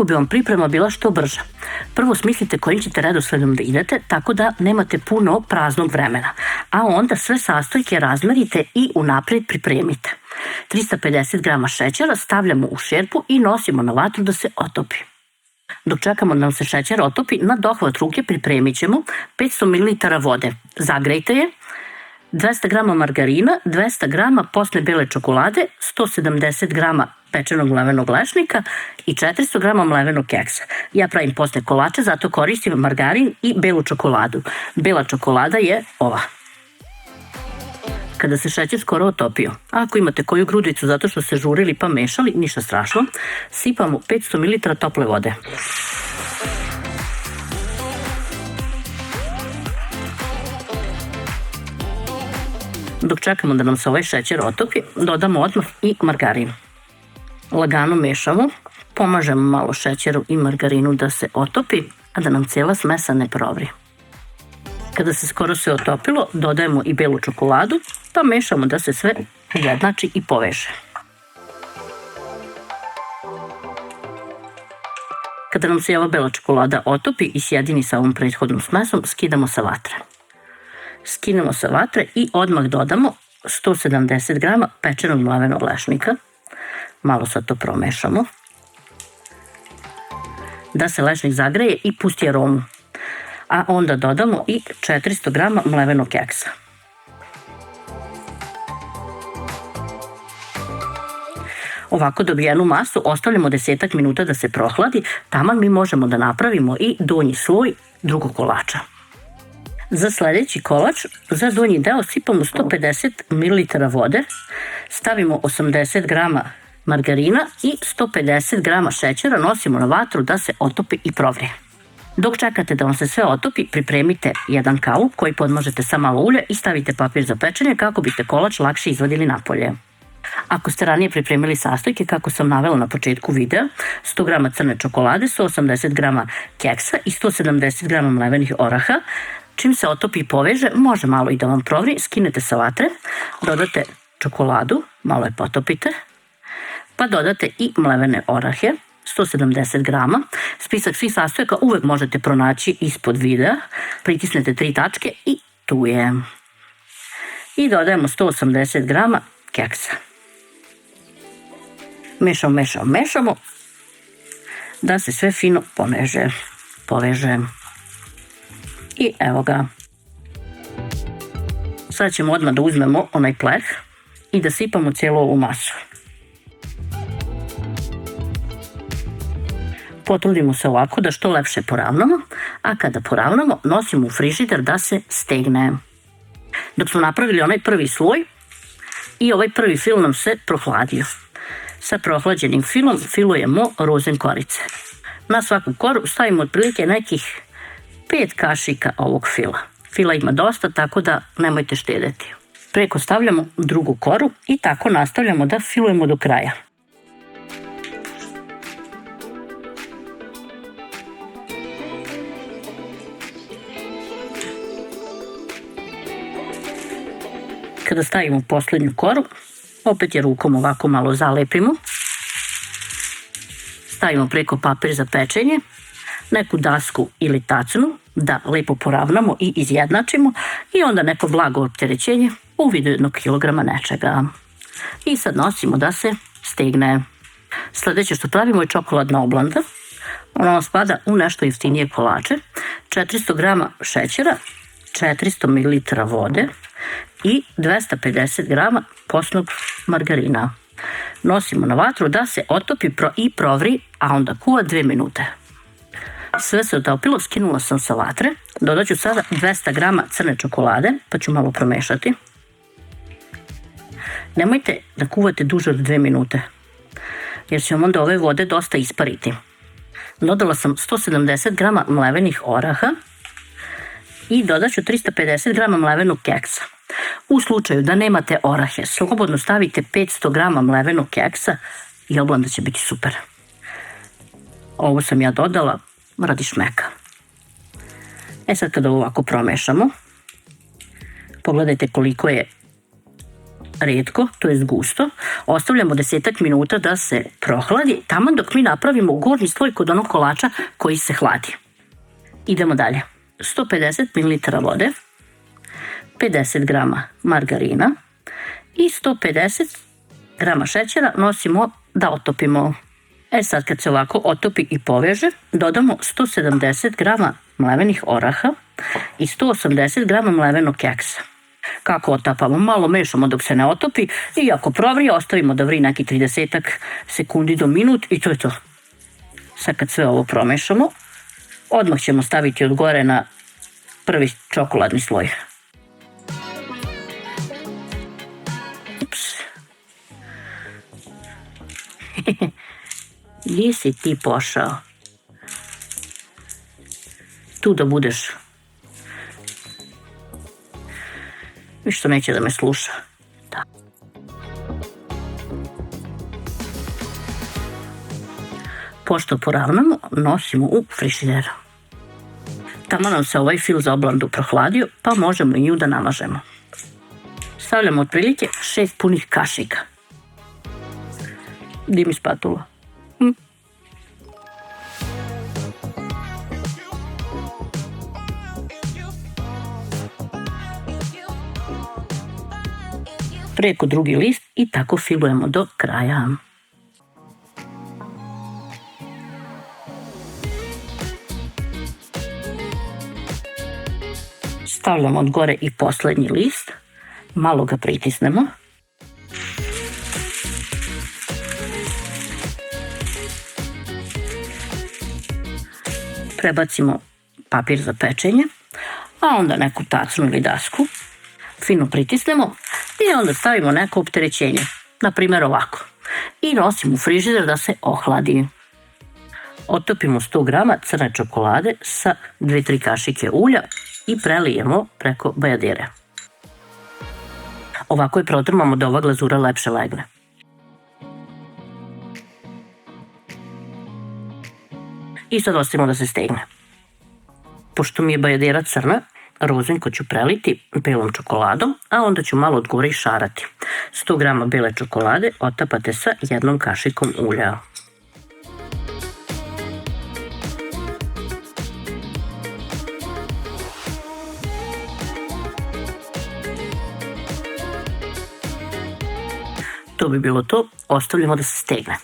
kako bi vam priprema bila što brža. Prvo smislite kojim ćete redosledom da idete, tako da nemate puno praznog vremena, a onda sve sastojke razmerite i unaprijed pripremite. 350 grama šećera stavljamo u šerpu i nosimo na vatru da se otopi. Dok čekamo da nam se šećer otopi, na dohvat ruke pripremit ćemo 500 ml vode. Zagrejte je, 200 grama margarina, 200 grama posne bele čokolade, 170 grama pečenog mlevenog lešnika i 400 grama mlevenog keksa. Ja pravim posne kolače, zato koristim margarin i belu čokoladu. Bela čokolada je ova. Kada se šećer skoro otopio, a ako imate koju grudicu zato što ste žurili pa mešali, ništa strašno, sipamo 500 ml tople vode. Dok čekamo da nam se ovaj šećer otopi, dodamo odmah i margarin. Lagano mešamo, pomažemo malo šećeru i margarinu da se otopi, a da nam cijela smesa ne provri. Kada se skoro sve otopilo, dodajemo i belu čokoladu, pa mešamo da se sve ujednači i poveže. Kada nam se ova bela čokolada otopi i sjedini sa ovom prethodnom smesom, skidamo sa vatre. Skinemo sa vatre i odmah dodamo 170 grama pečenog mlevenog lešnika. Malo sad to promešamo. Da se lešnik zagreje i pusti aromu. A onda dodamo i 400 grama mlevenog keksa. Ovako dobijenu masu ostavljamo 10 minuta da se prohladi, taman mi možemo da napravimo i donji sloj drugog kolača. Za sljedeći kolač, za donji deo sipamo 150 ml vode, stavimo 80 grama margarina i 150 grama šećera, nosimo na vatru da se otopi i provrije. Dok čekate da vam se sve otopi, pripremite jedan kalup koji podmažete sa malo ulja i stavite papir za pečenje kako biste kolač lakše izvadili napolje. Ako ste ranije pripremili sastojke, kako sam navela na početku videa, 100 grama crne čokolade, 180 grama keksa i 170 grama mlevenih oraha, čim se otopi i poveže, može malo i da vam provri, skinete sa vatre, dodate čokoladu, malo je potopite, pa dodate i mlevene orahe, 170 grama. Spisak svih sastojaka uvek možete pronaći ispod videa, pritisnete 3 tačke i tu je. I dodajemo 180 grama keksa. Mešamo, da se sve fino poveže. I evo ga. Sad ćemo odmah da uzmemo onaj pleh i da sipamo cijelu ovu masu. Potrudimo se ovako da što lepše poravnamo, a kada poravnamo nosimo u frižider da se stegne. Dok smo napravili onaj prvi sloj i ovaj prvi fil nam se prohladio. Sa prohlađenim filom filujemo rozen korice. Na svaku koru stavimo otprilike nekih 5 kašika ovog fila. Fila ima dosta, tako da nemojte štedeti. Preko stavljamo drugu koru i tako nastavljamo da filujemo do kraja. Kada stavimo posljednju koru, opet je rukom ovako malo zalepimo. Stavimo preko papir za pečenje, neku dasku ili tacnu da lepo poravnamo i izjednačimo i onda neko blago opterećenje u vidu 1 kilograma nečega. I sad nosimo da se stegne. Sljedeće što pravimo je čokoladna oblanda. Ona spada u nešto jeftinije kolače. 400 grama šećera, 400 ml vode i 250 grama posnog margarina. Nosimo na vatru da se otopi i provri, a onda kuva 2 minute. Sve se otopilo, skinula sam sa vatre. Dodat ću sada 200 grama crne čokolade, pa ću malo promešati. Nemojte da kuvate duže od 2 minute, jer će vam onda ove vode dosta ispariti. Dodala sam 170 grama mlevenih oraha i dodat ću 350 grama mlevenog keksa. U slučaju da nemate orahe, slobodno stavite 500 grama mlevenog keksa i oblanda će biti super. Ovo sam ja dodala radi šmeka. Sad kada ovako promešamo, pogledajte koliko je retko, to je gusto, ostavljamo 10 minuta da se prohladi, taman dok mi napravimo gornji sloj kod onog kolača koji se hladi. Idemo dalje. 150 ml vode, 50 g margarina i 150 g šećera nosimo da otopimo. Sad kad se ovako otopi i poveže, dodamo 170 g mlevenih oraha i 180 g mlevenog keksa. Kako otapamo? Malo mešamo dok se ne otopi i ako provrije ostavimo da vri neki 30 sekundi do minut i to je to. Sad kad sve ovo promešamo, odmah ćemo staviti od gore na prvi čokoladni sloj. Ups. Gdje si ti pošao? Tu da budeš. Viš što neće da me sluša. Da. Pošto poravnamo, nosimo u frižider. Tamo nam se ovaj fil za oblandu prohladio, pa možemo i nju da namažemo. Stavljamo otprilike 6 punih kašika. Gdje mi spatula? Preko drugi list i tako filujemo do kraja. Stavljamo od gore i poslednji list, malo ga pritisnemo. Prebacimo papir za pečenje, a onda neku tacnu ili dasku, fino pritisnemo i onda stavimo neko opterećenje, na primjer ovako, i nosimo u frižider da se ohladi. Otopimo 100 g crne čokolade sa 2-3 kašike ulja i prelijemo preko bajadere. Ovako je protrmamo da ova glazura lepše legne. I sad ostavimo da se stegne. Pošto mi je bajadera crna, rozenko ću preliti belom čokoladom, a onda ću malo od gore išarati. 100 g bele čokolade otapate sa 1 kašikom ulja. To bi bilo to, ostavljamo da se stegne.